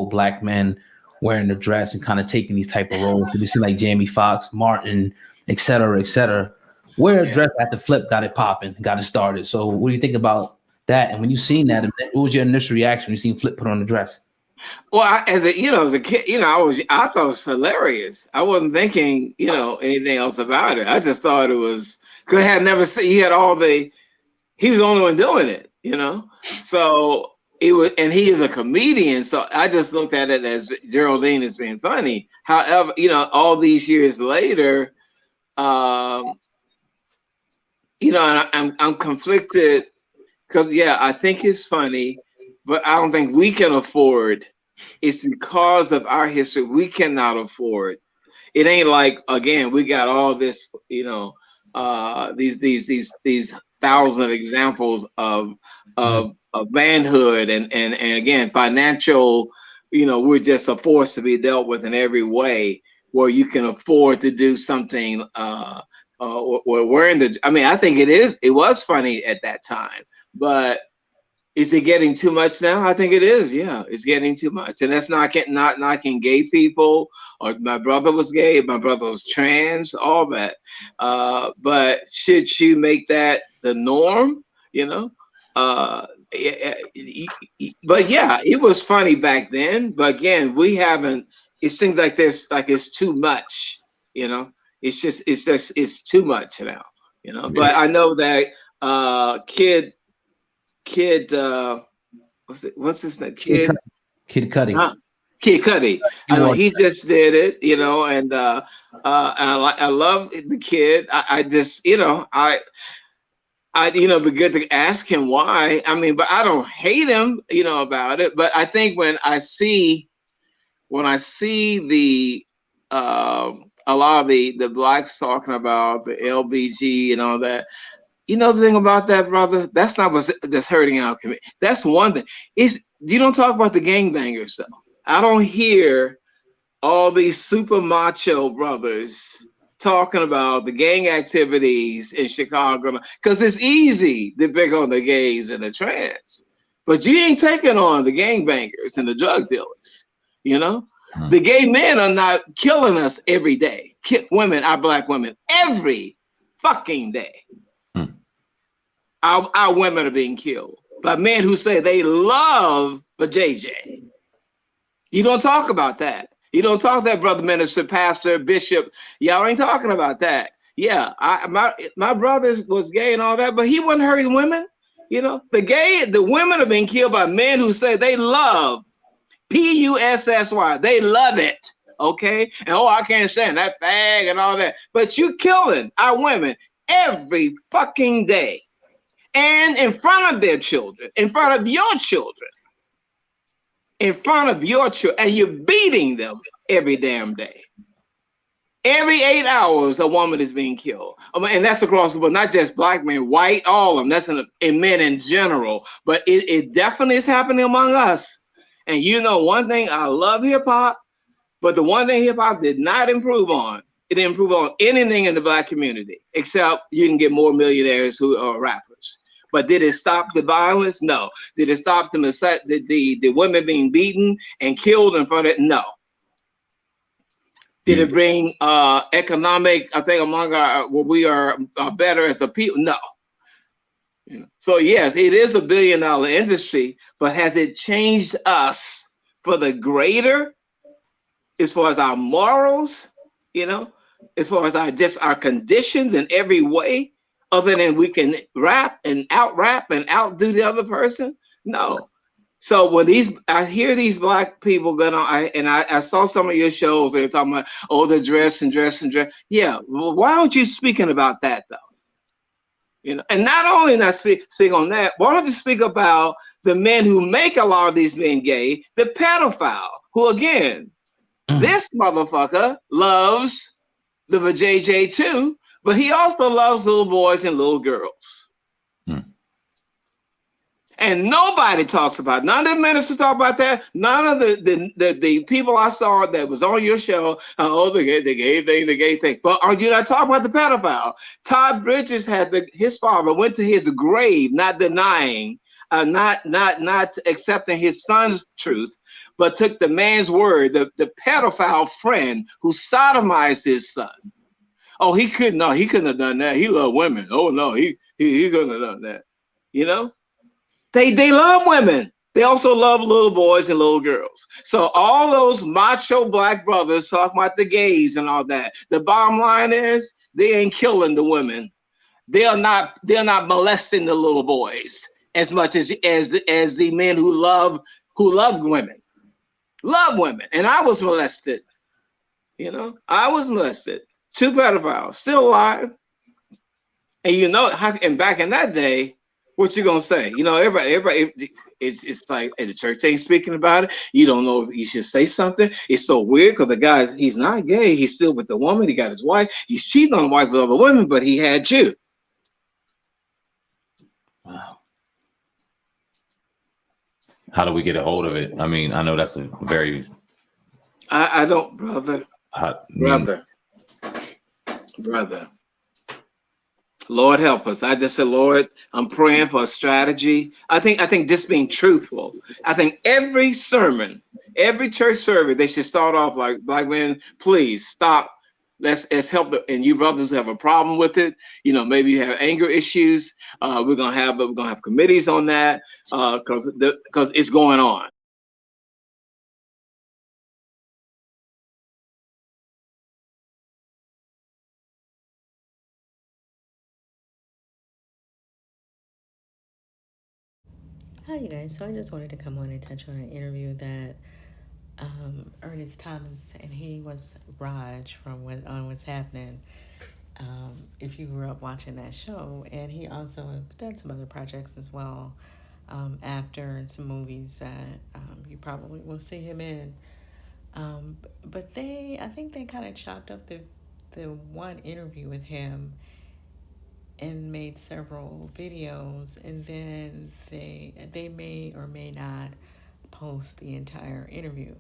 black men wearing the dress and kind of taking these type of roles. We see like Jamie Foxx, Martin, et cetera, et cetera. Where a dress at the flip got it popping, got it started. So what do you think about that? And when you seen that, what was your initial reaction when you seen Flip put on the dress? Well, as a kid, I thought it was hilarious. I wasn't thinking, anything else about it. I just thought it was because I had never seen. He was the only one doing it, So it was, and he is a comedian, so I just looked at it as Geraldine as being funny. However, all these years later, I'm conflicted because I think it's funny, but I don't think we can afford. It's because of our history we cannot afford. It ain't like, again, we got all this, these thousand examples of manhood and again financial. We're just a force to be dealt with in every way where you can afford to do something. Or wearing the. I mean, I think it was funny at that time, but is it getting too much now? I think it is. Yeah, it's getting too much, and that's not knocking gay people. Or my brother was gay, my brother was trans, all that. But should you make that the norm? But yeah, it was funny back then. But again, we haven't. It seems like it's too much. It's too much now. But I know that Kid what's his name? Kid Cudi. Kid Cudi. I know he just did it, and I love the kid. I just, be good to ask him why. I mean, but I don't hate him, about it. But I think when I see the a lot of the blacks talking about the LBG and all that. The thing about that, brother, that's not that's hurting our community. That's one thing. You don't talk about the gangbangers, though. I don't hear all these super macho brothers talking about the gang activities in Chicago because it's easy to pick on the gays and the trans, but you ain't taking on the gangbangers and the drug dealers. The gay men are not killing us every day. Women, our black women, every fucking day. Our women are being killed by men who say they love the JJ. You don't talk about that. You don't talk that, brother, minister, pastor, bishop. Y'all ain't talking about that. Yeah, my brother was gay and all that, but he wasn't hurting women. The women are being killed by men who say they love PUSSY. They love it. Okay, and I can't stand that fag and all that. But you killing our women every fucking day. And in front of their children, in front of your children, and you're beating them every damn day. Every 8 hours, a woman is being killed. And that's across the board, not just black men, white, all of them. That's in men in general. But it definitely is happening among us. And one thing, I love hip hop, but the one thing hip hop did not improve on, it didn't improve on anything in the black community, except you can get more millionaires who are rappers. But did it stop the violence? No. Did it stop the women being beaten and killed in front of it? No. Did it bring economic, I think, among where we are better as a people? No. So yes, it is $1 billion industry, but has it changed us for the greater as far as our morals, as far as our conditions in every way? Other than we can rap and outdo the other person? No. So when I hear these black people going on, I saw some of your shows, they're talking about, the dress. Yeah, well, why aren't you speaking about that though? And not only not speak on that, why don't you speak about the men who make a lot of these men gay, the pedophile, who again, this motherfucker loves the JJ too, but he also loves little boys and little girls. And nobody talks about it. None of the ministers talk about that. None of the people I saw that was on your show, the gay thing. But are you not talking about the pedophile? Todd Bridges his father went to his grave, not denying, not accepting his son's truth, but took the man's word, the pedophile friend who sodomized his son. Oh, he couldn't. No, he couldn't have done that. He loved women. Oh no, he couldn't have done that. You know, they love women. They also love little boys and little girls. So all those macho black brothers talking about the gays and all that. The bottom line is they ain't killing the women. They're not molesting the little boys as much as the men who loved women. Love women. And I was molested. I was molested. 2 pedophiles still alive. And and back in that day, what you gonna say? Everybody, it's like the church ain't speaking about it. You don't know if you should say something. It's so weird because the he's not gay. He's still with the woman. He got his wife. He's cheating on the wife with other women, but he had you. Wow. How do we get a hold of it? I mean, I know that's a very. I don't, brother. Brother. Lord help us. I just said, Lord, I'm praying for a strategy. I think just being truthful. I think every sermon, every church service, they should start off like, black men, please stop. Let's help. And you brothers have a problem with it. Maybe you have anger issues. We're gonna have committees on that because it's going on. Hi, you guys. So I just wanted to come on and touch on an interview that Ernest Thomas and he was Raj from on What's Happening. If you grew up watching that show, and he also done some other projects as well. After some movies that you probably will see him in. But I think they kind of chopped up the one interview with him and made several videos, and then they may or may not post the entire interview.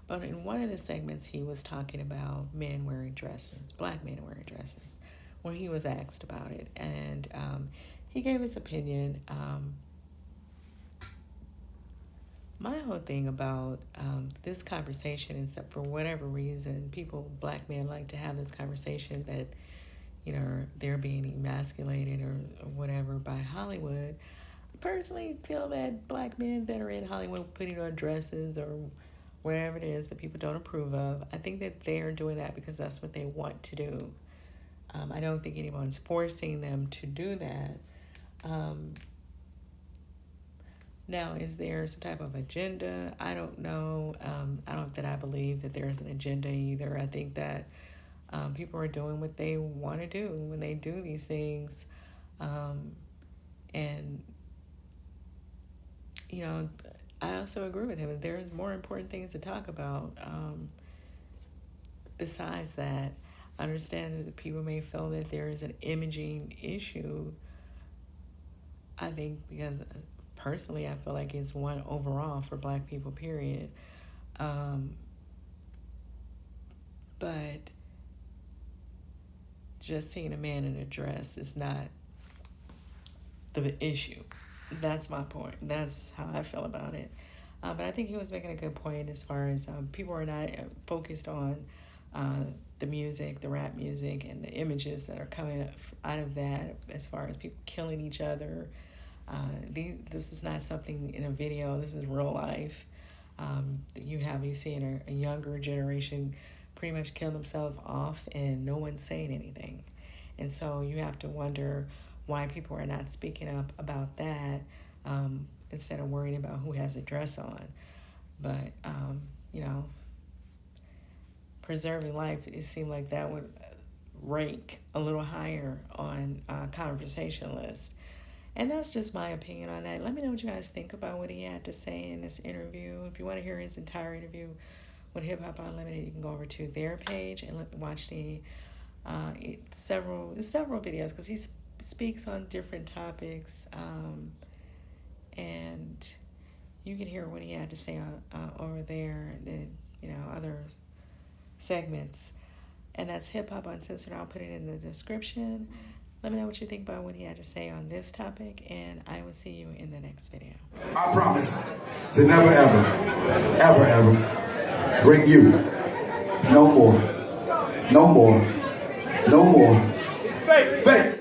But in one of the segments, he was talking about men wearing dresses, black men wearing dresses, when he was asked about it, and he gave his opinion. My whole thing about this conversation is that for whatever reason, black men like to have this conversation that they're being emasculated or whatever by Hollywood. I personally feel that black men that are in Hollywood putting on dresses or whatever it is that people don't approve of, I think that they are doing that because that's what they want to do. I don't think anyone's forcing them to do that. Now, is there some type of agenda? I don't know. I don't that I believe that there's an agenda either. I think that people are doing what they want to do when they do these things. And, I also agree with him. There's more important things to talk about. Besides that, I understand that people may feel that there is an imaging issue. I think because personally, I feel like it's one overall for black people, period. But just seeing a man in a dress is not the issue. That's my point. That's how I feel about it. But I think he was making a good point as far as people are not focused on the music, the rap music, and the images that are coming out of that as far as people killing each other. This is not something in a video. This is real life. You see a younger generation pretty much kill themselves off and no one's saying anything. And so you have to wonder why people are not speaking up about that instead of worrying about who has a dress on. But, preserving life, it seemed like that would rank a little higher on a conversation list. And that's just my opinion on that. Let me know what you guys think about what he had to say in this interview. If you want to hear his entire interview with Hip Hop Unlimited, you can go over to their page and watch the several videos because he speaks on different topics, and you can hear what he had to say over there, and other segments. And that's Hip Hop Uncensored. I'll put it in the description. Let me know what you think about what he had to say on this topic, and I will see you in the next video. I promise to never, ever bring you no more, no more, no more fake